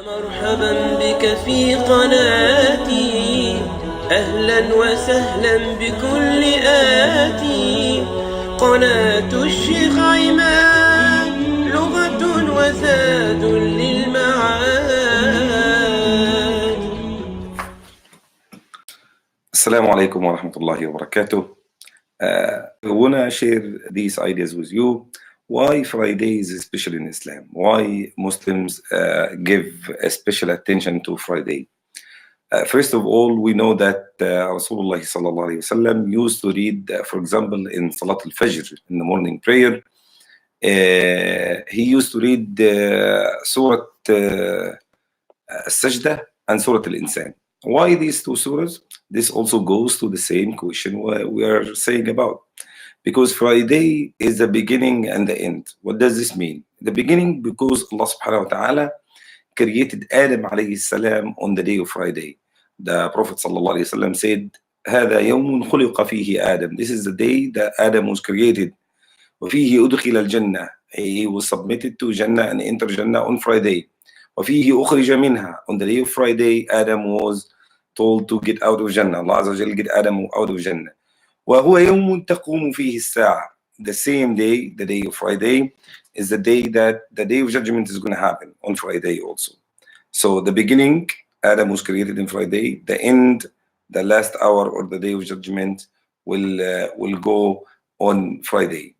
مرحبا بك في قناتي، أهلا وسهلا بكل آتي. قناة الشيخ عماد، لغة وزاد للمعاد. Assalamu alaikum wa rahmatullahi wa barakatuh. I want to share these ideas with you. Why Friday is special in Islam? Why Muslims give a special attention to Friday? First of all, we know that Rasulullah sallallahu alaihi wasallam used to read, for example, in Salat al-Fajr, in the morning prayer, he used to read Surah Sajda and Surah Al-Insan. Why these two surahs? This also goes to the same question we are saying about. Because Friday is the beginning and the end. What does this mean? The beginning because Allah subhanahu wa ta'ala created Adam alayhi salam on the day of Friday. The Prophet sallallahu alayhi wasallam said, هذا يوم خلق فيه آدم. This is the day that Adam was created. وفيه أدخل الجنة. He was submitted to Jannah and entered Jannah on Friday. وفيه أخرج منها. On the day of Friday, Adam was told to get out of Jannah. Allah Azza wa Jal get Adam out of Jannah. وهو يوم تقوم فيه الساعة. The same day, the day of Friday, is the day that the day of judgment is going to happen on Friday also. So the beginning, Adam was created on Friday. The end, the last hour or the day of judgment will go on Friday.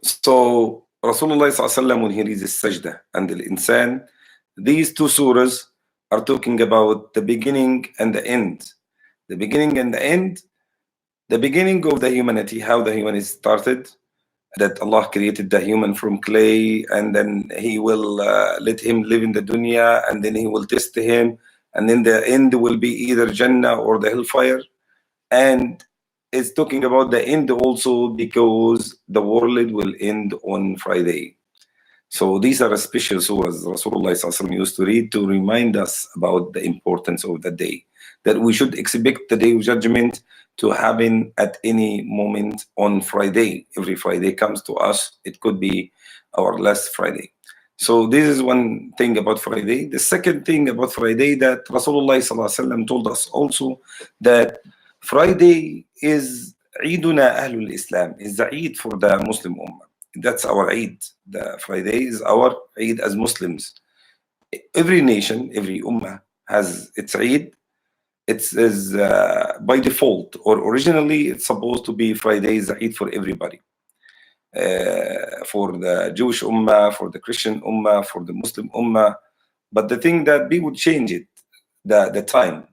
So Rasulullah sallallahu alaihi wasallam, when he reads the Sajda and the Insan, these two surahs are talking about the beginning and the end. The beginning and the end, the beginning of the humanity, how the humanity started, that Allah created the human from clay, and then He will let him live in the dunya, and then He will test him, and then the end will be either Jannah or the hellfire. And it's talking about the end also because the world will end on Friday. So these are special surahs Rasulullah used to read to remind us about the importance of the day, that we should expect the day of judgment to happen at any moment on Friday. Every Friday comes to us. It could be our last Friday. So this is one thing about Friday. The second thing about Friday that Rasulullah told us also, that Friday is Eiduna Ahlul Islam, is the Eid for the Muslim Ummah. That's our Eid. The Friday is our Eid as Muslims. Every nation, every Ummah has its Eid. It is by default, or originally it's supposed to be Friday is the Eid for everybody. For the Jewish Ummah, for the Christian Ummah, for the Muslim Ummah. But the thing that we would change it, the time.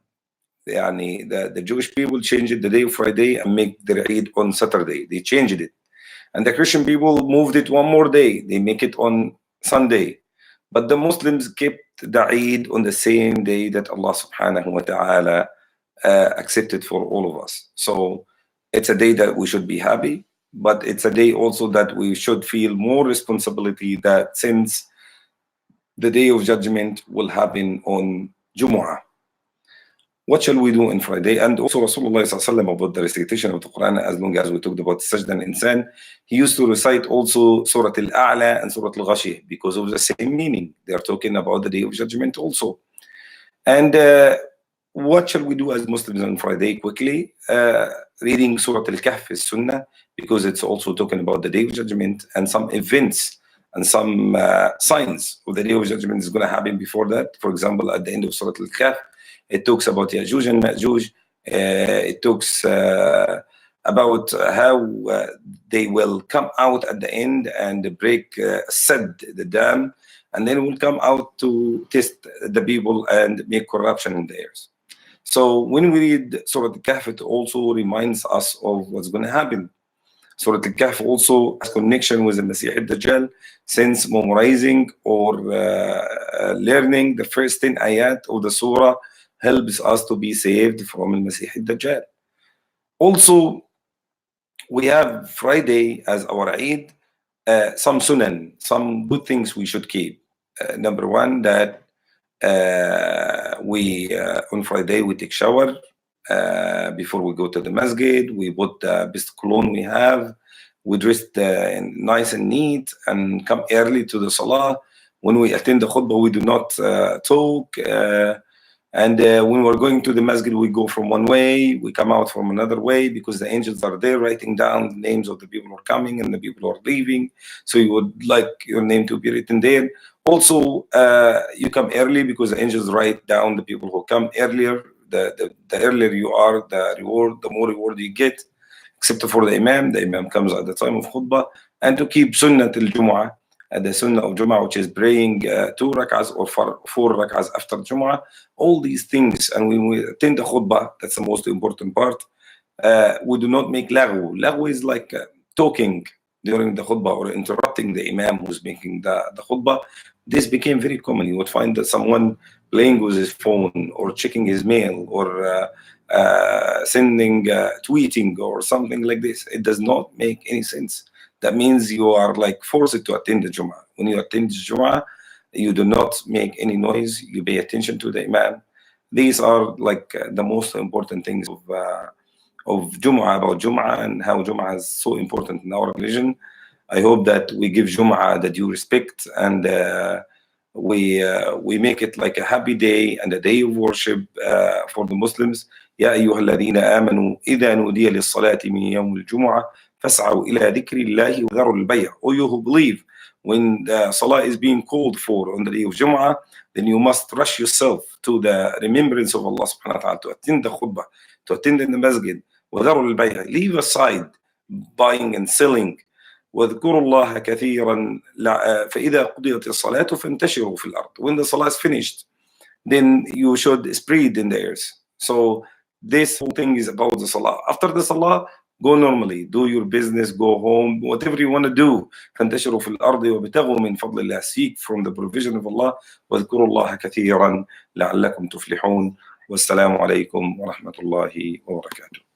The Jewish people changed it the day of Friday and make their Eid on Saturday. They changed it. And the Christian people moved it one more day. They make it on Sunday. But the Muslims kept the Eid on the same day that Allah subhanahu wa ta'ala accepted for all of us. So it's a day that we should be happy, but it's a day also that we should feel more responsibility, that since the day of judgment will happen on Jumu'ah. What shall we do on Friday? And also Rasulullah sallallahu about the recitation of the Quran, as long as we talked about Sajda and Insan, he used to recite also Surah Al-A'la and Surah Al-Ghashiyah because of the same meaning. They are talking about the day of judgment also. And what shall we do as Muslims on Friday? Quickly, reading Surah Al-Kahf is sunnah because it's also talking about the day of judgment and some events and some signs of the day of judgment is going to happen before that. For example, at the end of Surah Al-Kahf, it talks about Ya'juj and Ma'juj. It talks about how they will come out at the end and break Sad, the dam, and then will come out to test the people and make corruption in the airs. So when we read Surah Al-Kahf, it also reminds us of what's going to happen. Surah Al-Kahf also has connection with the Masih al-Dajjal, since memorizing or learning the first 10 ayat of the surah helps us to be saved from al-Masih al-Dajjal. Also, we have Friday as our Eid, some sunan, some good things we should keep. Number one, that we on Friday we take shower before we go to the masjid. We put the best cologne we have. We dress nice and neat and come early to the salah. When we attend the khutbah, we do not talk. And when we're going to the masjid, we go from one way, we come out from another way, because the angels are there writing down the names of the people who are coming and the people who are leaving. So you would like your name to be written there. Also, you come early, because the angels write down the people who come earlier. The earlier you are, the more reward you get, except for the imam comes at the time of khutbah. And to keep sunnah till Jumu'ah, the sunnah of Jumu'ah, which is praying 2 rak'ahs or 4 rak'ahs after Jumu'ah, all these things. And when we attend the khutbah, that's the most important part, we do not make laghu. Laghu is like talking during the khutbah or interrupting the imam who's making the khutbah. This became very common. You would find that someone playing with his phone or checking his mail or sending, tweeting or something like this. It does not make any sense. That means you are like forced to attend the Jumu'ah. When you attend the Jumu'ah, you do not make any noise. You pay attention to the imam. These are like the most important things of Jumu'ah, about Jumu'ah, and how Jumu'ah is so important in our religion. I hope that we give Jumu'ah the due respect, and we make it like a happy day and a day of worship for the Muslims. يا أيها الذين آمنوا إذا نودي للصلاة من يوم الجمعة فاسعوا إلى ذكر الله وذروا البيع. All you who believe, when the salah is being called for on the day of Jumu'ah, then you must rush yourself to the remembrance of Allah subhanahu wa ta'ala, to attend the khutbah, to attend in the masjid. وذروا البيع. Leave aside buying and selling. واذكروا الله كثيرا فإذا قضيت الصلاة فانتشروا في الأرض. When the salah is finished, then you should spread in the airs. So this whole thing is about the salah. After the salah, go normally, do your business, go home, whatever you want to do. فانتشروا في الأرض وابتغوا من فضل الله. Seek from the provision of Allah. واذكروا الله كثيرا لعلكم تفلحون. والسلام عليكم ورحمة الله وبركاته.